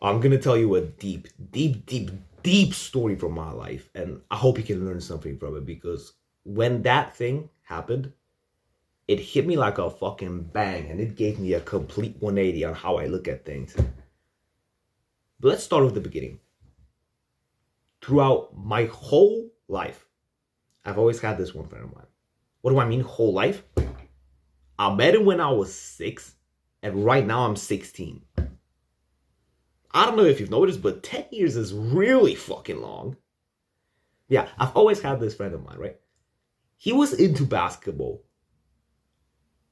I'm gonna tell you a deep story from my life, and I hope you can learn something from it because when that thing happened, it hit me like a fucking bang, and it gave me a complete 180 on how I look at things. But let's start with the beginning. Throughout my whole life, I've always had this one friend of mine. What do I mean, whole life? I met him when I was 6, and right now I'm 16. I don't know if you've noticed, but 10 years is really fucking long. Yeah, I've always had this friend of mine, right? He was into basketball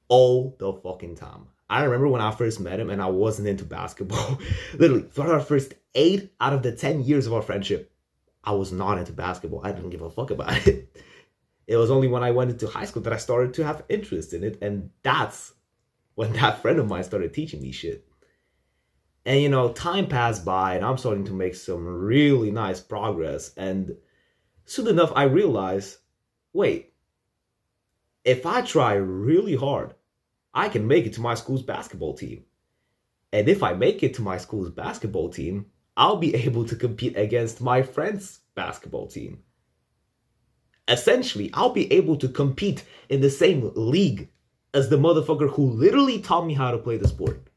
all the fucking time. I remember when I first met him and I wasn't into basketball. Literally, for our first 8 out of the 10 years of our friendship, I was not into basketball. I didn't give a fuck about it. It was only when I went into high school that I started to have interest in it. And that's when that friend of mine started teaching me shit. And time passed by and I'm starting to make some really nice progress. And soon enough, I realized, wait, if I try really hard, I can make it to my school's basketball team. And if I make it to my school's basketball team, I'll be able to compete against my friend's basketball team. Essentially, I'll be able to compete in the same league as the motherfucker who literally taught me how to play the sport.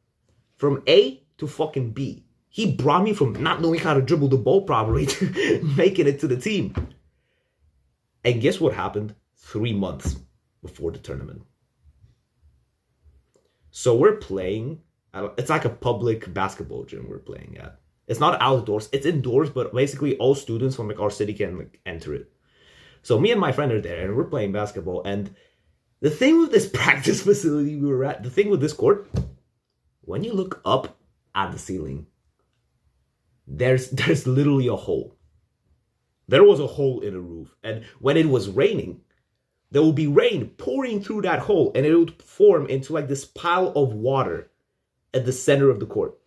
From A to fucking B. He brought me from not knowing how to dribble the ball properly to making it to the team. And guess what happened 3 months before the tournament? So we're playing, it's like a public basketball gym we're playing at. It's not outdoors, it's indoors, but basically all students from like our city can enter it. So me and my friend are there and we're playing basketball. And the thing with this practice facility we were at, the thing with this court, when you look up at the ceiling, there's literally a hole. There was a hole in the roof. And when it was raining, there would be rain pouring through that hole and it would form into like this pile of water at the center of the court.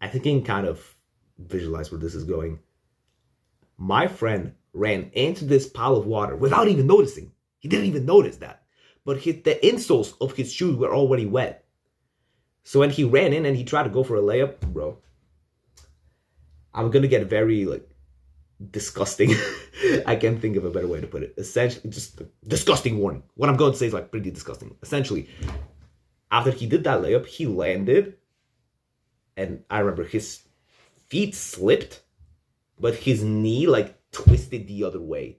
I think you can kind of visualize where this is going. My friend ran into this pile of water without even noticing. He didn't even notice that. But the insoles of his shoes were already wet. So when he ran in and he tried to go for a layup, bro, I'm going to get very disgusting. I can't think of a better way to put it. Essentially, just disgusting warning. What I'm going to say is pretty disgusting. Essentially, after he did that layup, he landed. And I remember his feet slipped, but his knee twisted the other way.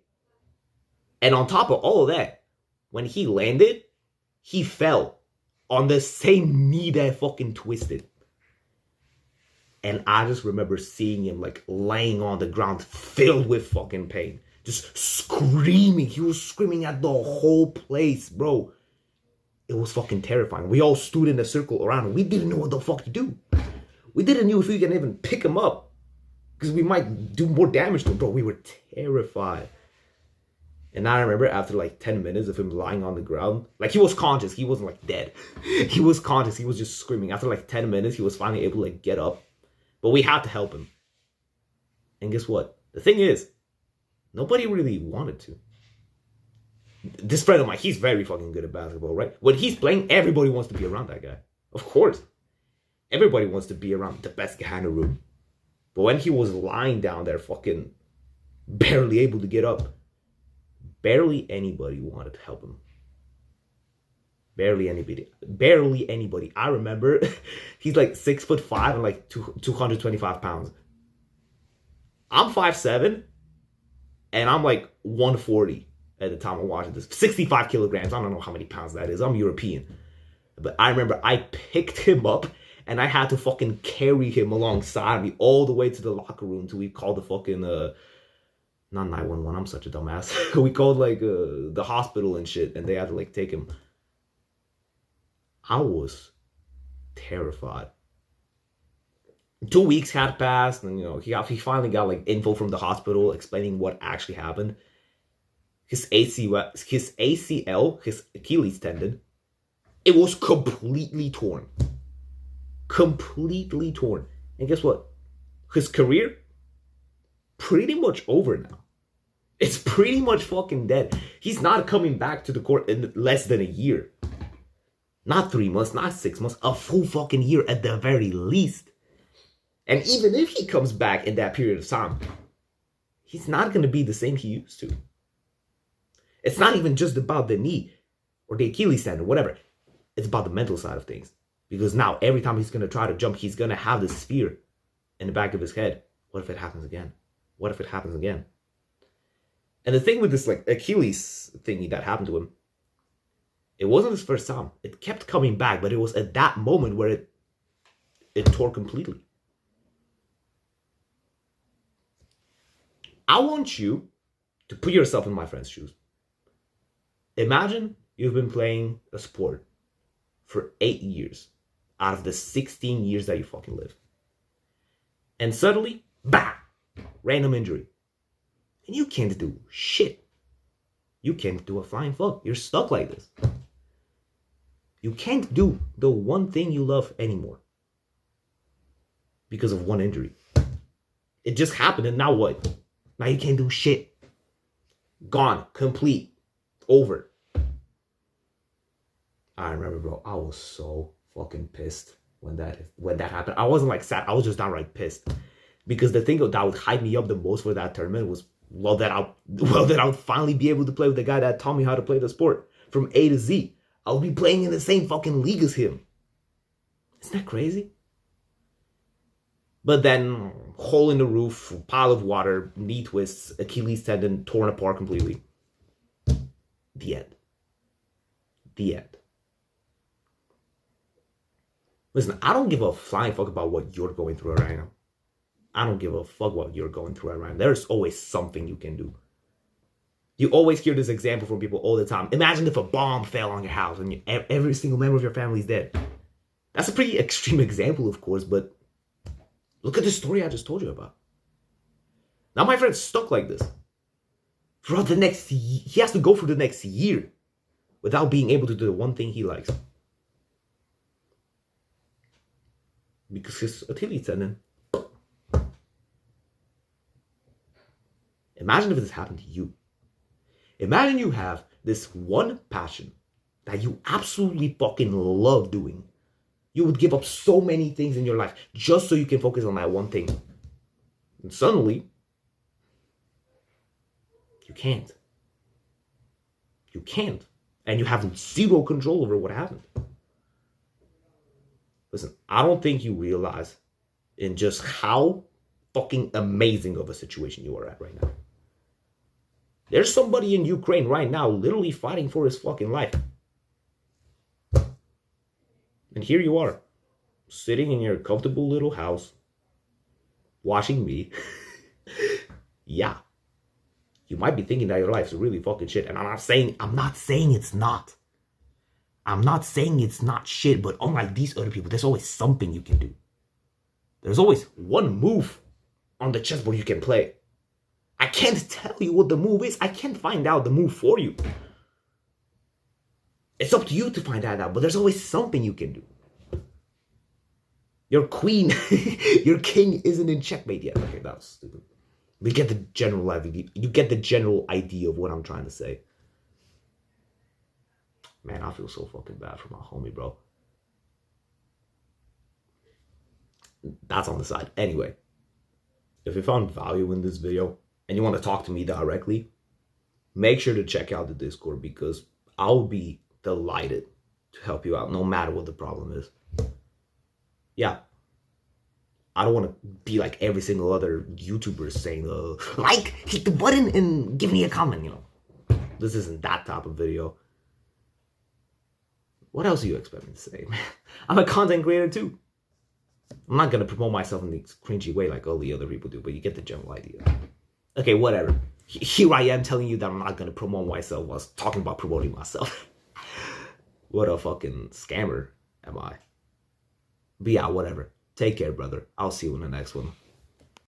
And on top of all of that, when he landed, he fell on the same knee that fucking twisted. And I just remember seeing him laying on the ground filled with fucking pain. Just screaming. He was screaming at the whole place, bro. It was fucking terrifying. We all stood in a circle around him. We didn't know what the fuck to do. We didn't know if we can even pick him up. Because we might do more damage to him, bro. We were terrified. And I remember after 10 minutes of him lying on the ground, he was conscious. He wasn't dead. He was conscious. He was just screaming. After 10 minutes, he was finally able to get up. But we had to help him. And guess what? The thing is, nobody really wanted to. This friend of mine, he's very fucking good at basketball, right? When he's playing, everybody wants to be around that guy. Of course. Everybody wants to be around the best guy in the room. But when he was lying down there, fucking barely able to get up, barely anybody wanted to help him. Barely anybody. I remember he's 6'5" and 225 pounds. I'm 5'7", and I'm 140 at the time of watching this. 65 kilograms. I don't know how many pounds that is. I'm European. But I remember I picked him up and I had to fucking carry him alongside me all the way to the locker room till we called the fucking not 911. I'm such a dumbass. We called the hospital and shit, and they had to take him. I was terrified. 2 weeks had passed, and he finally got info from the hospital explaining what actually happened. His ACL, his Achilles tendon, it was completely torn. Completely torn. And guess what? His career, pretty much over now. It's pretty much fucking dead. He's not coming back to the court in less than a year. Not 3 months, not 6 months, a full fucking year at the very least. And even if he comes back in that period of time, he's not going to be the same he used to. It's not even just about the knee or the Achilles tendon, whatever. It's about the mental side of things. Because now every time he's going to try to jump, he's going to have this fear in the back of his head. What if it happens again? What if it happens again? And the thing with this like Achilles thingy that happened to him, it wasn't his first time. It kept coming back, but it was at that moment where it tore completely. I want you to put yourself in my friend's shoes. Imagine you've been playing a sport for 8 years out of the 16 years that you fucking live. And suddenly, bam, random injury. And you can't do shit. You can't do a flying fuck. You're stuck like this. You can't do the one thing you love anymore because of one injury. It just happened, and now what? Now you can't do shit. Gone. Complete. Over. I remember, bro, I was so fucking pissed when that happened. I wasn't like sad. I was just downright pissed. Because the thing that would hype me up the most for that tournament was, that I would finally be able to play with the guy that taught me how to play the sport from A to Z. I would be playing in the same fucking league as him. Isn't that crazy? But then, hole in the roof, pile of water, knee twists, Achilles tendon torn apart completely. The end. The end. Listen, I don't give a flying fuck about what you're going through right now. I don't give a fuck what you're going through right now. There's always something you can do. You always hear this example from people all the time. Imagine if a bomb fell on your house and every single member of your family is dead. That's a pretty extreme example, of course, but look at the story I just told you about. Now my friend's stuck like this. Throughout the next, he has to go through the next year without being able to do the one thing he likes. Because his Achilles tendon. Imagine if this happened to you. Imagine you have this one passion that you absolutely fucking love doing. You would give up so many things in your life just so you can focus on that one thing. And suddenly, you can't. You can't. And you have zero control over what happened. Listen, I don't think you realize in just how fucking amazing of a situation you are at right now. There's somebody in Ukraine right now literally fighting for his fucking life. And here you are, sitting in your comfortable little house, watching me. Yeah. You might be thinking that your life's really fucking shit. And I'm not saying it's not. I'm not saying it's not shit, but unlike these other people, there's always something you can do. There's always one move on the chessboard you can play. I can't tell you what the move is. I can't find out the move for you. It's up to you to find that out, but there's always something you can do. Your queen, your king isn't in checkmate yet. Okay, that was stupid. We get the general idea. You get the general idea of what I'm trying to say. Man, I feel so fucking bad for my homie, bro. That's on the side. Anyway, if you found value in this video and you want to talk to me directly, make sure to check out the Discord because I'll be delighted to help you out no matter what the problem is. Yeah. I don't want to be like every single other YouTuber saying, like, hit the button and give me a comment, you know. This isn't that type of video. What else do you expect me to say, man? I'm a content creator too. I'm not going to promote myself in this cringy way like all the other people do, but you get the general idea. Okay, whatever. Here I am telling you that I'm not going to promote myself while talking about promoting myself. What a fucking scammer am I? But yeah, whatever. Take care, brother. I'll see you in the next one.